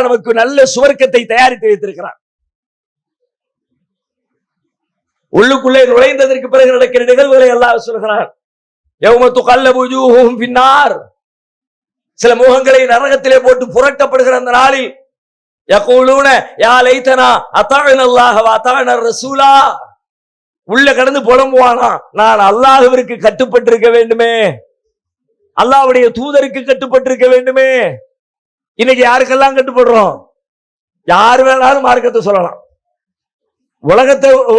நமக்கு நல்ல சுவர்க்கத்தை தயாரித்து வைத்திருக்கிறார். உள்ளுக்குள்ளே நுழைந்ததற்கு பிறகு நடக்கிற நிகழ்வுகளை அல்லாஹ் சொல்கிறார். யௌம துகல்லபு வஜூஹுஹும் ஃபின்னார், சில முகங்களை நரகத்திலே போட்டு புரட்டப்படுகிற அந்த நாளில் யகூலூன யா லைதனா அதாஅனா அல்லாஹ் வ அதாஅனா ரசூலா, உள்ள கடந்து புலம்புவானா, நான் அல்லாஹ்விற்கு கட்டுப்பட்டிருக்க வேண்டுமே, அல்லாஹ்வுடைய தூதருக்கு கட்டுப்பட்டிருக்க வேண்டுமே. இன்னைக்கு யாருக்கெல்லாம் கட்டுப்படுறோம்? யார் வேணாலும் மார்க்கத்தை சொல்லலாம்.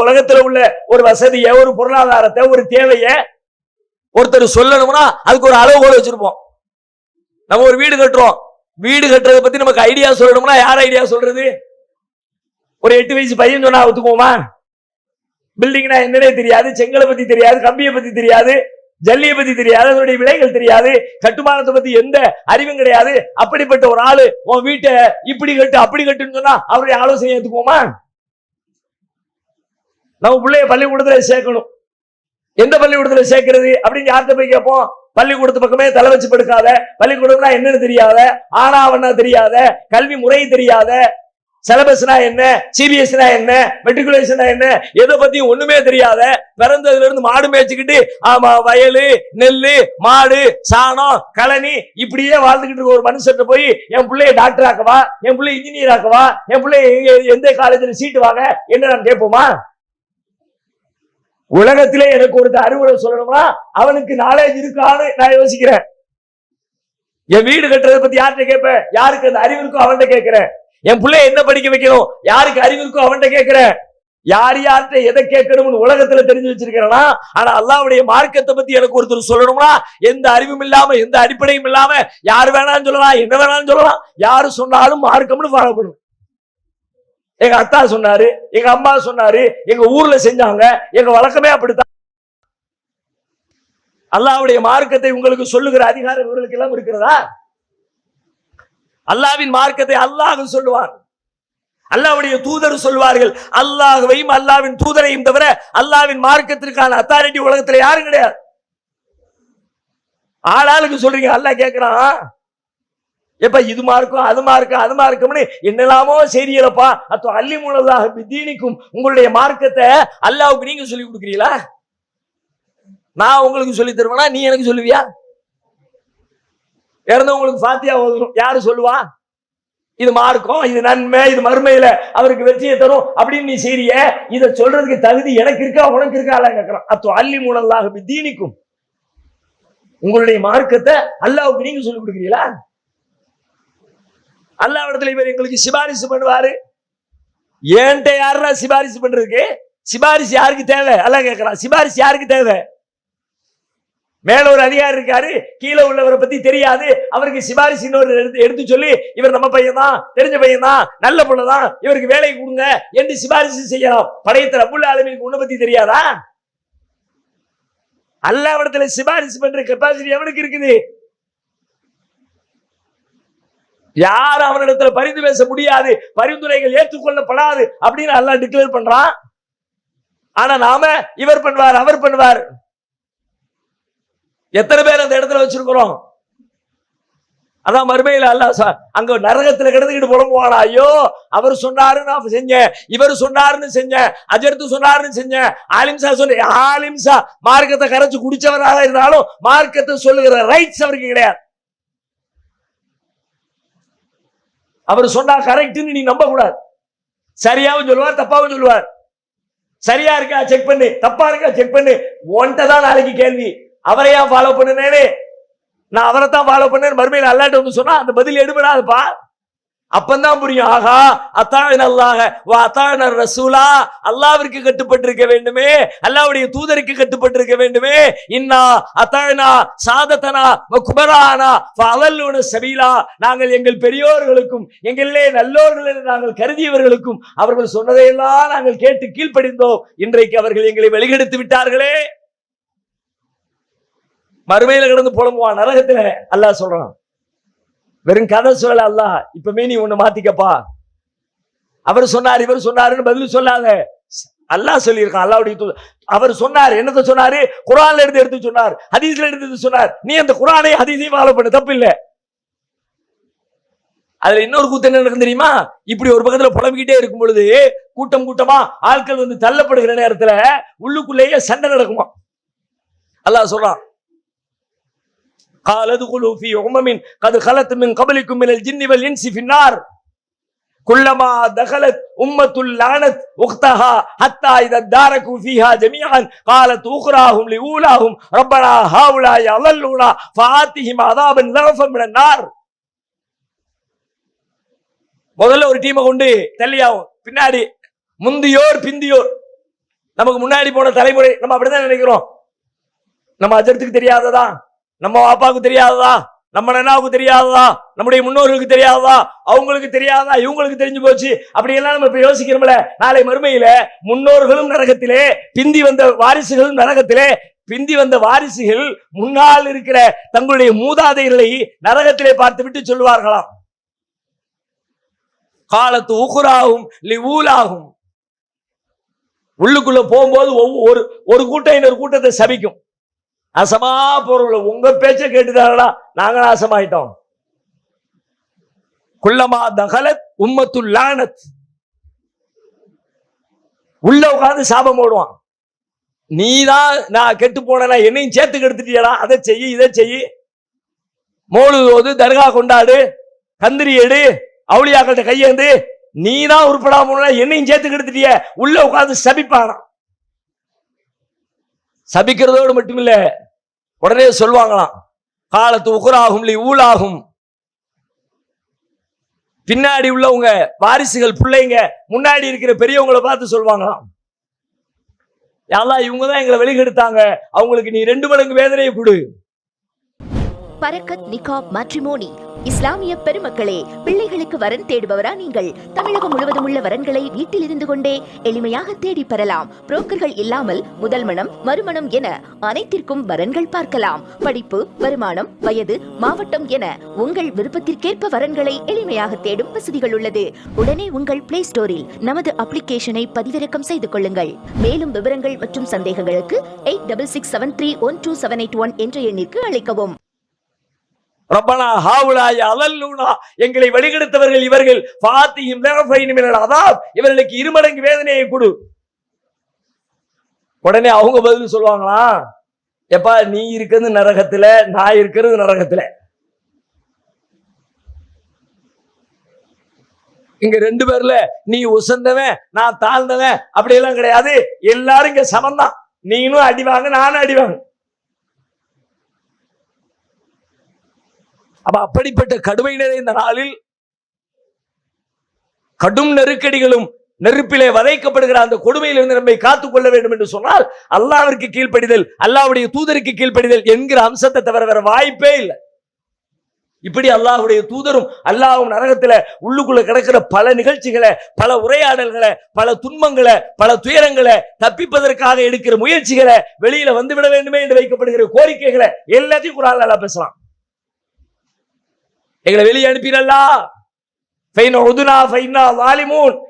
உலகத்துல உள்ள ஒரு வசதியை, ஒரு பொருளாதாரத்தை, ஒரு தேவையை ஒருத்தர் சொல்லணும்னா அதுக்கு ஒரு அளவுகோல் வச்சிருப்போம். நம்ம ஒரு வீடு கட்டுறோம், வீடு கட்டுறதை பத்தி நமக்கு ஐடியா சொல்லணும்னா யார் ஐடியா சொல்றது? ஒரு 8 வயசு பையன் சொன்னா ஒத்துக்குவோமா? பில்டிங்னா என்னன்னே தெரியாது, செங்கலை பத்தி தெரியாது, கம்பியை பத்தி தெரியாது, ஜல்லியை பத்தி தெரியாது, அதனுடைய விலைகள் தெரியாது, கட்டுமானத்தை பத்தி எந்த அறிவும் கிடையாது. அப்படிப்பட்ட ஒரு ஆளு உன் வீட்டை இப்படி கட்டு அப்படி கட்டுன்னு சொன்னா அவருடைய ஆலோசனை ஏத்துக்குவோமா? நம்ம பிள்ளைய பள்ளிக்கூடத்துல சேர்க்கணும். எந்த பள்ளிக்கூடத்துல சேர்க்கிறது அப்படின்னு யார்கிட்ட போய் கேட்போம்? பள்ளிக்கூடத்து பக்கமே தலை வச்சு படுக்காத, பள்ளிக்கூடம்னா என்னன்னு தெரியாத, ஆனாவன்னா தெரியாத, கல்வி முறை தெரியாத, சிலபஸ்னா என்ன, சிபிஎஸ்னா என்ன, மெட்ரிகுலேஷனா என்ன, எதை பத்தியும் ஒண்ணுமே தெரியாத, பிறந்ததுல இருந்து மாடு மேய்ச்சிக்கிட்டு ஆமா வயலு நெல்லு மாடு சாணம் கழனி இப்படியே வாழ்ந்துகிட்டு இருக்க ஒரு மனுஷன் போய் என் பிள்ளைய டாக்டர் ஆக்கவா, என் பிள்ளை இன்ஜினியர் ஆக்கவா, என் பிள்ளை எந்த காலேஜ்ல சீட்டு வாங்க என்ன நான் கேட்போமா? உலகத்திலே எனக்கு ஒரு அறிவுரை சொல்லணும்னா அவனுக்கு நாலேஜ் இருக்கான்னு நான் யோசிக்கிறேன். என் வீடு கட்டுறதை பத்தி யார்கிட்ட கேட்பேன்? யாருக்கு அந்த அறிவு இருக்கோ அவன்கிட்ட கேட்கிறேன். என் பிள்ளைய என்ன படிக்க வைக்கணும், யாருக்கு அறிவு இருக்கோ அவன்கிட்ட கேட்கிறேன். யார்கிட்ட எதை கேட்கணும்னு உலகத்துல தெரிஞ்சு வச்சிருக்கிறேன்னா, ஆனா அல்லாஹ்வுடைய மார்க்கத்தை பத்தி எனக்கு ஒருத்தர் சொல்லணும்னா எந்த அறிவும் இல்லாம, எந்த அடிப்படையும் இல்லாம யாரு வேணாலும் சொல்லலாம், என்ன வேணாலும் சொல்லலாம், யாரு சொன்னாலும் மார்க்கம்னு ஃபாலோ பண்ணணும். எங்க அத்தா சொன்னாரு, எங்க அம்மா சொன்னாரு, எங்க ஊர்ல செஞ்சாங்க, எங்க வழக்கமே அப்படித்தான். அல்லாஹ்வுடைய மார்க்கத்தை உங்களுக்கு சொல்லுகிற அதிகாரம் இவர்களுக்கு எல்லாம் இருக்கிறதா? அல்லாஹ்வின் மார்க்கத்தை அல்லாஹ் சொல்லுவார், அல்லாஹ்வுடைய தூதர் சொல்வார்கள். அல்லாஹ்வையும் அல்லாஹ்வின் தூதரையும் தவிர அல்லாஹ்வின் மார்க்கத்திற்கான அத்தாரிட்டி உலகத்துல யாரும் கிடையாது. ஆளாளுக்கு சொல்றீங்க, அல்லாஹ் கேட்கிறான் எப்ப இது மார்க்கும் அது மார்க்கும் அது மார்க்கும்னு என்னெல்லாமோ செய்தியலப்பா. அத்தோ அள்ளி மூலதாக தீனிக்கும், உங்களுடைய மார்க்கத்தை அல்லாஹ்வுக்கு நீங்க சொல்லி கொடுக்குறீங்களா? நான் உங்களுக்கு சொல்லி தருவேனா? நீ எனக்கு சொல்லுவியா? இறந்தவங்களுக்கு ஃபாத்தியா ஓதணும், யாரு சொல்லுவா? இது மார்க்கம், இது நன்மை, இது மறுமையில அவருக்கு வெற்றியை தரும் அப்படின்னு நீ செய்றிய, இதை சொல்றதுக்கு தகுதி எனக்கு இருக்கா உனக்கு இருக்கா? அல்லாஹ் கேட்கிறான். அத்தோ அள்ளி மூலதாக தீனிக்கும், உங்களுடைய மார்க்கத்தை அல்லாஹ்வுக்கு நீங்க சொல்லி கொடுக்குறீங்களா? அல்லாஹ்விடத்துல இவர் எங்களுக்கு சிபாரிசு பண்ணுவாரு. ஏன்ட்ட யாரா சிபாரிசு பண்றதுக்கு? சிபாரிசு யாருக்கு தேவை? அல்லாஹ் கேட்கிறான். சிபாரிசு யாருக்கு தேவை? மேல ஒரு அதிகாரி இருக்காரு, கீழே உள்ளவரை பத்தி தெரியாது, அவருக்கு சிபாரிசு இன்னொரு எடுத்து சொல்லி இவர் நம்ம பையன் தான், தெரிஞ்ச பையன் தான், நல்ல புள்ளதான், இவருக்கு வேலை கொடுங்க என்று சிபாரிசு செய்யலாம். படைத்த ரப்புல் ஆலமீனுக்கு உன்னை பத்தி தெரியாதா? அல்லாஹ்விடத்துல சிபாரிசு பண்ற கெப்பாசிட்டி எவனுக்கு இருக்குது? யார் அவனிடத்துல பரிந்து பேச முடியாது, பரிந்துரைகள் ஏற்றுக்கொள்ளப்படாது அப்படின்னு அல்லாஹ் டிக்ளேர் பண்றான். ஆனா நாம இவர் பண்ணுவார் அவர் பண்ணுவார். எத்தனை பேர் அந்த இடத்துல வச்சிருக்கிறோம்? அதான் மறுமையில அல்லாஹ் அங்க நரகத்துல கிடந்துக்கிட்டு புலம்புவானா, ஐயோ அவர் சொன்னாரு நான் செஞ்சேன், இவர் சொன்னாருன்னு செஞ்சேன், அஜர்த்து சொன்னாருன்னு செஞ்சேன், ஆலிம்சா சொன்ன ஆலிம்சா மார்க்கத்தை கரைச்சு குடிச்சவராக இருந்தாலும் மார்க்கத்தை சொல்லுகிற ரைட்ஸ் அவருக்கு கிடையாது. அவர் சொன்னா கரெக்ட்னு நீ நம்ப கூடாது. சரியாவும் சொல்லுவார், தப்பாவும் சொல்லுவார். சரியா இருக்கா செக் பண்ணு, தப்பா இருக்கா செக் பண்ணு. ஒன்ட்ட தான் நாளைக்கு கேள்வி, அவரையா ஃபாலோ பண்ணுனேன்னு, நான் அவரை தான் ஃபாலோ பண்ணேன்னு மறுமையில அல்லாஹ்ட்ட வந்து சொன்னா அந்த பதில் எடுபடாதுப்பா. அப்பந்தான் புரியும், ஆகா அத்தான அல்லாஹ் வ அத்தான ரசூலா, அல்லாஹ்விற்கு கட்டுப்பட்டிருக்க வேண்டுமே, அல்லாஹ்வுடைய தூதருக்கு கட்டுப்பட்டிருக்க வேண்டுமே. இன்னா அத்தானா சாதத்தனா வ குபரானா ஃபஅலலுன சபீலா, நாங்கள் எங்கள் பெரியோர்களுக்கும் எங்களிலே நல்லோர்கள் என்று நாங்கள் கருதியவர்களுக்கும் அவர்கள் சொன்னதையெல்லாம் நாங்கள் கேட்டு கீழ்ப்படிந்தோம், இன்றைக்கு அவர்கள் எங்களை வெளிகெடுத்து விட்டார்களே. மறுமையில கிடந்து புலம்புவான் நரகத்துல. அல்லாஹ் சொல்றான், வெறும் கதை சொல்ல அல்லாஹ், இப்பமே நீ ஒண்ணு மாத்திக்கப்பா, அவர் சொன்னார் இவர் சொன்னாருன்னு பதில் சொல்லாத. அல்லாஹ் சொல்லியிருக்கான், அல்லாஹ்வுடைய அவர் சொன்னார், என்னத்தை சொன்னாரு? குர்ஆன்ல எடுத்து சொன்னார், ஹதீஸ்ல எடுத்து சொன்னார். நீ அந்த குர்ஆனை ஹதீஸையும் ஃபாலோ பண்ணு, தப்பு இல்ல. அதுல இன்னொரு கூட்டம் என்ன நடக்கும் தெரியுமா? இப்படி ஒரு பக்கத்துல புலம்பிக்கிட்டே இருக்கும் பொழுது கூட்டம் கூட்டமா ஆட்கள் வந்து தள்ளப்படுகிற நேரத்துல உள்ளுக்குள்ளேயே சண்டை நடக்குமா. அல்லாஹ் சொல்றான், قال ادخلوا في أمم قد خلت من قبلكم من الجن والإنس في النار كلما دخلت أمة لعنت أختها حتى إذا اداركوا فيها جميعا قالت أخراهم لأولاهم ربنا هؤلاء أضلونا فآتهم عذابا ضعفا من النار. முதல்ல ஒரு டீமை கொண்டு தள்ளியாகும், பின்னாடி முந்தியோர் பிந்தியோர். நமக்கு முன்னாடி போன தலைமுறை நம்ம அப்படிதான் நினைக்கிறோம். நம்ம அஜரத்துக்கு தெரியாததா, நம்ம வாப்பாவுக்கு தெரியாததா, நம்ம நன்னாவுக்கு தெரியாததா, நம்முடைய முன்னோர்களுக்கு தெரியாததா, அவங்களுக்கு தெரியாதா, இவங்களுக்கு தெரிஞ்சு போச்சு, அப்படியெல்லாம் நம்ம இப்ப யோசிக்கிறோம்ல. நாளை மறுமையில முன்னோர்களும் நரகத்திலே, பிந்தி வந்த வாரிசுகளும் நரகத்திலே. பிந்தி வந்த வாரிசுகள் முன்னால் இருக்கிற தங்களுடைய மூதாதைகளை நரகத்திலே பார்த்து விட்டு சொல்லுவார்களாம், காலத்து உகுராகும் லிஊலாகும். உள்ளுக்குள்ள போகும்போது ஒரு கூட்டம் இன்னொரு கூட்டத்தை சபிக்கும். நாசமா போறவங்கள உங்க பேச்ச கேட்டுதாங்களா நாங்க நாசமாயிட்டோம். குல்லமா தகலத் உம்மத்துல் லானத். உள்ள உட்கார்ந்து சாபம் போடுவான், நீதான் நான் கெட்டு போனா என்னையும் சேர்த்து கெடுத்துட்டியடா, அதை செய்ய இதை செய்ய, மோழுது தர்கா கொண்டாடு, கந்திரி எடு, அவுளியாக்கிட்ட கையேந்து, நீதான் உருப்படாம என்னையும் சேர்த்து கெடுத்துட்டிய, உள்ள உட்கார்ந்து சபிப்பானா. சபிக்கிறதோடு மட்டுமில்ல, உடனே சொல்லுவாங்களாம், காலத்து உகுராகும் ஊழாகும். பின்னாடி உள்ளவங்க வாரிசுகள் பிள்ளைங்க முன்னாடி இருக்கிற பெரியவங்களை பார்த்து சொல்லுவாங்களாம், யாரெல்லாம் இவங்கதான் எங்களை வெளிக்கெடுத்தாங்க, அவங்களுக்கு நீ 2 மடங்கு வேதனையை கொடு. பரக்கத் நிகாப் மேட்ரிமோனி. இஸ்லாமிய பெருமக்களே, பிள்ளைகளுக்கு வரன் தேடுபவரா நீங்கள்? தமிழகம் முழுவதும் உள்ள வரன்களை வீட்டில் இருந்து கொண்டே எளிமையாக தேடி பெறலாம். புரோக்கர்கள் இல்லாமல் முதல் மனம், மறுமணம் என அனைத்திற்கும் வரன்கள் பார்க்கலாம். படிப்பு, வருமானம், வயது, மாவட்டம் என உங்கள் விருப்பத்திற்கேற்ப வரன்களை எளிமையாக தேடும் வசதிகள் உள்ளது. உடனே உங்கள் பிளே ஸ்டோரில் நமது அப்ளிகேஷனை பதிவிறக்கம் செய்து கொள்ளுங்கள். மேலும் விவரங்கள் மற்றும் சந்தேகங்களுக்கு 8667312781 என்ற எண்ணிற்கு அழைக்கவும். ரப்பனா ஹாவுலாய அலல்லூனா, எங்களை வழிகெடுத்தவர்கள் இவர்கள், ஃபாத்திஹிம் லஃபைன் மினல் அஸாப், இவர்களுக்கு 2 மடங்கு வேதனையை கொடு. உடனே அவங்க பதில் சொல்லுவாங்களா, எப்பா நீ இருக்கிறது நரகத்துல, நான் இருக்கிறது நரகத்துல. இங்க 2 பேர்ல நீ உசந்தவன் நான் தாழ்ந்தவன் அப்படியெல்லாம் கிடையாது, எல்லாரும் இங்க சமந்தான். நீனும் அடிவாங்க, நானும் அடிவாங்க. அப்ப அப்படிப்பட்ட கடுமை நிறைந்த நாளில் கடும் நெருக்கடிகளும் நெருப்பிலே வதைக்கப்படுகிற அந்த கொடுமையிலிருந்து நம்மை காத்துக் கொள்ள வேண்டும் என்று சொன்னால் அல்லாஹ்விற்கு கீழ்ப்படிதல், அல்லாஹ்வுடைய தூதருக்கு கீழ்ப்படிதல் என்கிற அம்சத்தை தவிர வேற வாய்ப்பே இல்லை. இப்படி அல்லாஹ்வுடைய தூதரும் அல்லாஹ்வும் நரகத்துல உள்ளுக்குள்ள கிடக்கிற பல நிகழ்ச்சிகளை, பல உரையாடல்களை, பல துன்பங்களை, பல துயரங்களை தப்பிப்பதற்காக எடுக்கிற முயற்சிகளை, வெளியில வந்துவிட வேண்டுமே என்று வைக்கப்படுகிற கோரிக்கைகளை எல்லாத்தையும் குர்ஆன்ல அல்லாஹ் பேசலாம். எங்களை வெளியே அனுப்பினல்லா,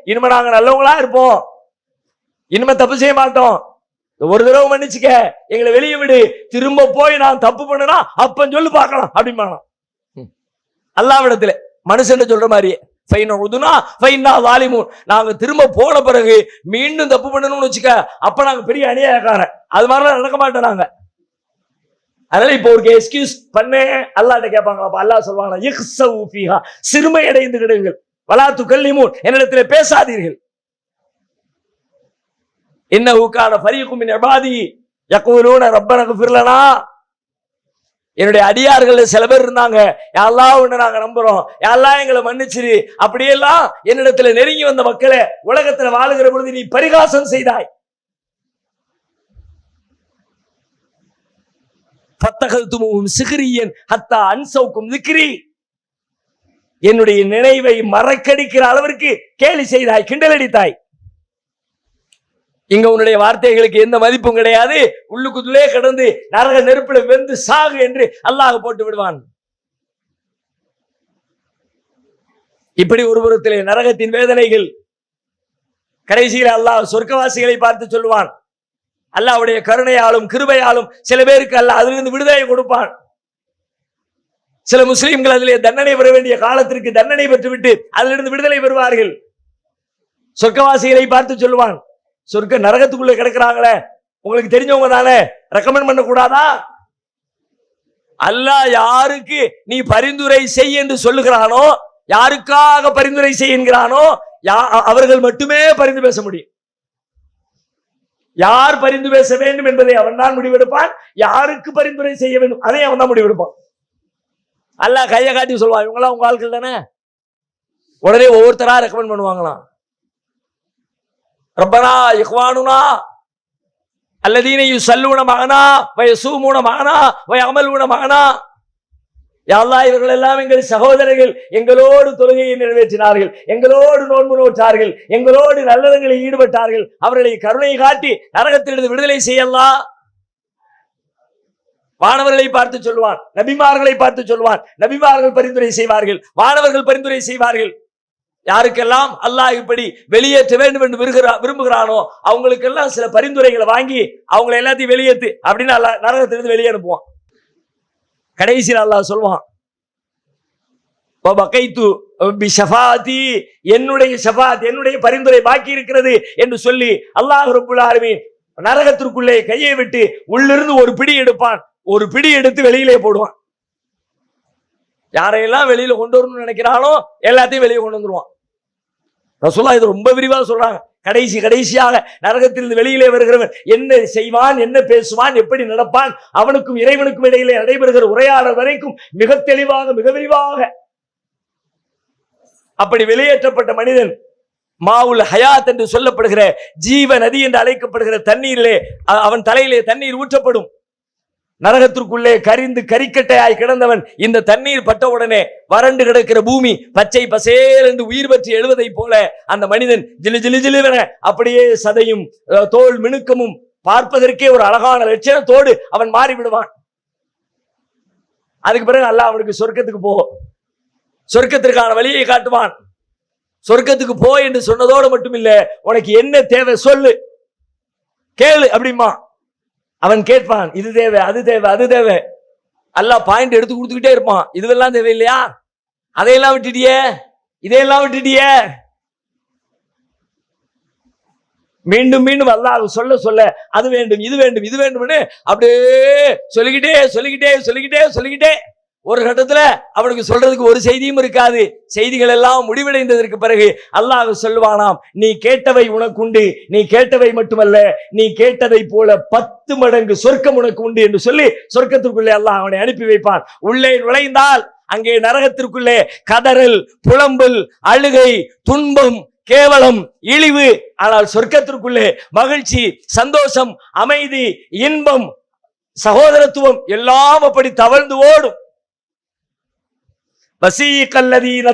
இனிமே நாங்க நல்லவங்களா இருப்போம், இனிமே தப்பு செய்ய மாட்டோம், ஒரு தடவை மன்னிச்சுக்க, எங்களை வெளியே விடு, திரும்ப போய் நான் தப்பு பண்ணனா அப்ப சொல்லு பார்க்கலாம் அப்படிமானா. அல்லாஹ்விடத்துல மனுஷன் சொல்ற மாதிரியே நாங்க திரும்ப போன பிறகு மீண்டும் தப்பு பண்ணணும்னு வச்சுக்க, அப்ப நாங்க பெரிய அநியாயக்காரன், அது மாதிரிலாம் நடக்க மாட்டோம் நாங்க. அதனால இப்போ ஒரு எக்ஸ்கியூஸ் பண்ணே அல்லாஹ்ட்ட கேட்பாங்களா, அல்லாஹ் சொல்வாங்களா, இக்ஸவு ஃபீஹா, சிறுமை அடைந்து விடுங்கள், வலா துகல்லிமூன், என்னிடத்திலே பேசாதீர்கள். இன்னஹு கான ஃபரீகும் மின் இபாதி யகூலூன ரப்பனா இக்ஃபிர் லனா, என்னுடைய அடியார்கள் சில பேர் இருந்தாங்க, யா அல்லாஹ் உன்னை நாங்க நம்புறோம், யா அல்லாஹ் எங்களை மன்னிச்சிரு, அப்படியெல்லாம் என்னிடத்துல நெருங்கி வந்த மக்களை உலகத்துல வாழுகிற பொழுது நீ பரிகாசம் செய்தாய். என்னுடைய நினைவை மறக்கடிக்கிற அளவிற்கு கேலி செய்தாய், கிண்டலடித்தாய். இங்க உன்னுடைய வார்த்தைகளுக்கு எந்த மதிப்பும் கிடையாது, உள்ளுக்குள்ளே கிடந்து நரக நெருப்பில வெந்து சாகு என்று அல்லாஹ் போட்டு விடுவான். இப்படி ஒரு புறத்திலே நரகத்தின் வேதனைகள், கடைசியில் அல்லாஹ் சொர்க்கவாசிகளை பார்த்து சொல்லுவான், அல்லாஹ்வுடைய கருணையாலும் கிருபையாலும் சில பேருக்கு அல்லாஹ் அதிலிருந்து விடுதலை கொடுப்பான். சில முஸ்லிம்கள் அதிலே தண்டனை பெற வேண்டிய காலத்திற்கு தண்டனை பெற்றுவிட்டு அதிலிருந்து விடுதலை பெறுவார்கள். சொர்க்கவாசிகளை பார்த்து சொல்லுவான், சொர்க்க நரகத்துக்குள்ள கிடக்குறாங்களே, உங்களுக்கு தெரிஞ்சவங்க தானே, ரெக்கமெண்ட் பண்ண கூடாதா? அல்லாஹ் யாருக்கு நீ பரிந்துரை செய் என்று சொல்லுகிறானோ, யாருக்காக பரிந்துரை செய்கிறானோ அவர்கள் மட்டுமே பரிந்து பேச முடியும். யார் பரிந்து பேச வேண்டும் என்பதை அவன் தான் முடிவெடுப்பான். யாருக்கு பரிந்துரை செய்ய வேண்டும் அதை அவன் தான் முடிவெடுப்பான். அல்லாஹ் கையை காட்டி சொல்லுவான், இவங்களாம் உங்க ஆட்கள் தானே. உடனே ஒவ்வொருத்தரா ரெக்கமெண்ட் பண்ணுவாங்களாம். ரப்பனா இஹ்வானுனா அல்லதீன யுஸல்லூன மஅனா வ யஸூமூன மஅனா வ யஅமலூன மஅனா. யா அல்லாஹ், இவர்கள் எல்லாம் எங்கள் சகோதரர்கள், எங்களோடு தொழுகையை நிறைவேற்றினார்கள், எங்களோடு நோன்பு நோற்றார்கள், எங்களோடு நல்லறங்களில் ஈடுபட்டார்கள், அவர்களை கருணை காட்டி நரகத்திலிருந்து விடுதலை செய்யலாம். வானவர்களை பார்த்து சொல்லுவான், நபிமார்களை பார்த்து சொல்லுவான். நபிமார்கள் பரிந்துரை செய்வார்கள், வானவர்கள் பரிந்துரை செய்வார்கள். யாருக்கெல்லாம் அல்லாஹ் இப்படி வெளியேற்ற வேண்டும் என்று விரும்புகிறானோ அவங்களுக்கெல்லாம் சில பரிந்துரைகளை வாங்கி அவங்களை எல்லாத்தையும் வெளியேற்று அப்படின்னு அல்லாஹ் நரகத்திலிருந்து வெளியே அனுப்புவான். கடைசியில் அல்லாஹ் சொல்வான், என்னுடைய ஷஃபாத், என்னுடைய பரிந்துரை பாக்கி இருக்கிறது என்று சொல்லி அல்லாஹ் ரப்புல் ஆலமீன் நரகத்திற்குள்ளே கையை விட்டு உள்ளிருந்து ஒரு பிடி எடுப்பான். ஒரு பிடி எடுத்து வெளியிலே போடுவான். யாரையெல்லாம் வெளியில கொண்டு வரணும்னு நினைக்கிறானோ எல்லாத்தையும் வெளியே கொண்டு வந்துருவான். ரசூலுல்லாஹ் இது ரொம்ப விரிவாக சொல்றாங்க. கடைசியாக நரகத்திலிருந்து வெளியிலே வருகிறவன் என்ன செய்வான், என்ன பேசுவான், எப்படி நடப்பான், அவனுக்கும் இறைவனுக்கும் இடையிலே நடைபெறுகிற உரையாடல் வரைக்கும் மிக தெளிவாக மிக விரிவாக. அப்படி வெளியேற்றப்பட்ட மனிதன் மாவுல் ஹயாத் என்று சொல்லப்படுகிற ஜீவ நதி என்று அழைக்கப்படுகிற தண்ணீரிலே அவன் தலையிலே தண்ணீர் ஊற்றப்படும். நரகத்திற்குள்ளே கரிந்து கரிக்கட்டையாய் கிடந்தவன் இந்த தண்ணீர் பட்டவுடனே வறண்டு கிடக்கிற பூமி பச்சை பசேல் என்று உயிர் பற்றி எழுவதை போல அந்த மனிதன் ஜிலு ஜிலு ஜிலுவென அப்படியே சதையும் தோல் மினுக்கமும் பார்ப்பதற்கே ஒரு அழகான லட்சணத்தோடு அவன் மாறிவிடுவான். அதுக்கு பிறகு அல்லாஹ் அவனுக்கு சொர்க்கத்துக்கு போ, சொர்க்கத்திற்கான வழியை காட்டுவான். சொர்க்கத்துக்கு போ என்று சொன்னதோடு மட்டுமில்ல, உனக்கு என்ன தேவை சொல்லு, கேளு அப்படிமா. அவன் கேட்பான், இது தேவை, அது தேவை, அது தேவை. அல்லாஹ் பாயிண்ட் எடுத்து கொடுத்துக்கிட்டே இருப்பான். இதுவெல்லாம் தேவை இல்லையா, அதையெல்லாம் விட்டுட்டியே, இதையெல்லாம் விட்டுட்டியே. மீண்டும் மீண்டும் அல்லாஹ் சொல்ல சொல்ல அது வேண்டும், இது வேண்டும், இது வேண்டும்னு அப்படியே சொல்லிக்கிட்டே ஒரு கட்டத்துல அவனுக்கு சொல்றதுக்கு ஒரு செய்தியும் இருக்காது. செய்திகள் எல்லாம் முடிவடைந்ததற்கு பிறகு அல்லாஹ் சொல்லுவானாம், நீ கேட்டவை உனக்குண்டு, நீ கேட்டவை மட்டுமல்ல, நீ கேட்டதை போல 10 மடங்கு சொர்க்கம் உனக்கு உண்டு என்று சொல்லி சொர்க்கத்திற்குள்ளே அல்லாஹ் அவனை அனுப்பி வைப்பான். உள்ளே நுழைந்தால் அங்கே நரகத்திற்குள்ளே கதறல், புலம்பல், அழுகை, துன்பம், கேவலம், இழிவு. ஆனால் சொர்க்கத்திற்குள்ளே மகிழ்ச்சி, சந்தோஷம், அமைதி, இன்பம், சகோதரத்துவம் எல்லாம் அப்படி தவழ்ந்து ஓடும். வசீகல்லதீன